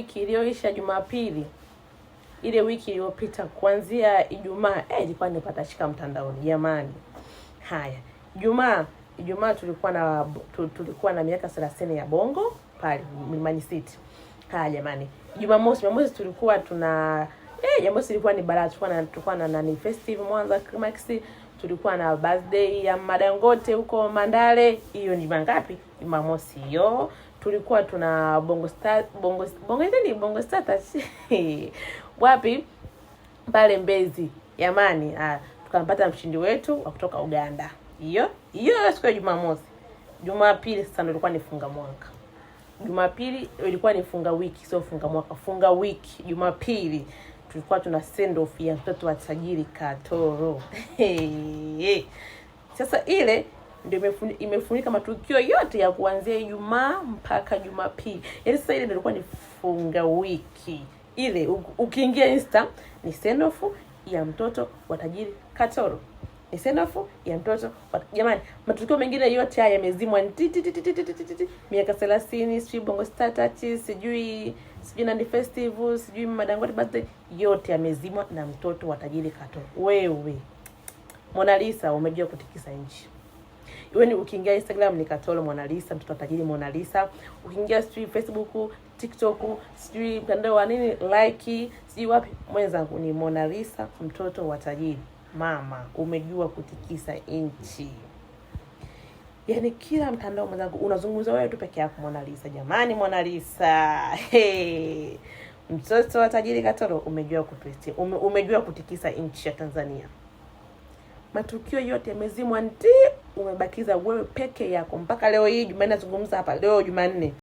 wiki iliyoisha Jumapili, ile wiki iliyopita kuanzia Ijumaa, ilikuwa nipata shika mtandaoni jamani. Haya, Ijumaa tulikuwa na miaka 30 ya Bongo pale Mlimani City. Haya jamani, Jumamosi tulikuwa tuna Jumamosi ilikuwa ni balaa, tulikuwa na nani festival Mwanza Climax, tulikuwa na birthday ya Madangote huko Mandale. Hiyo ni mangapi? Jumamosi hiyo. Tulikuwa tuna Bongo Star wapi? Pale Mbezi. Jamani, tukampata mshindi wetu wa kutoka Uganda. Hiyo siku ya Jumamosi. Jumapili sasa ndio ilikuwa nifunga mwaka. Jumapili ilikuwa nifunga wiki, sio funga mwaka, funga wiki. Jumapili tulikuwa tuna send off ya mtoto wa tajiri Katoro. Sasa ile ndio imefunika matukio yote ya kuanzia Ijumaa mpaka Jumapili. Yaani sasa ile ndio ilikuwa ni funga wiki. Ile ukiingia Insta ni send off ya mtoto wa tajiri Katoro. Ni send off ya mtoto jamani, matukio mengine yote haya yamezimwa. Miaka 30, sijui Bongo Star Touch, sijui na festival, sijui Madangote birthday, yote yamezimwa na mtoto wa tajiri Katoro. Wewe Mona Lisa umejua kutikisa nchi. Yaani ukiingia Instagram ni Katoro Mona Lisa, mtoto wa tajiri Mona Lisa. Ukiingia sijui Facebook, TikTok, sijui mtandao wa nini, like, sijui wapi, mwenzangu ni Mona Lisa, mtoto wa tajiri. Mama, umejua kutikisa nchi. Yaani kila mtandao mwenzangu unazungumza wewe tu peke yako Mona Lisa. Jamani Mona Lisa. Mtoto wa tajiri Katoro umejua umejua kutikisa nchi ya Tanzania. Matukio yote yamezimwa, umebakiza wewe peke yako mpaka leo hii Jumanne nazungumza hapa leo Jumanne.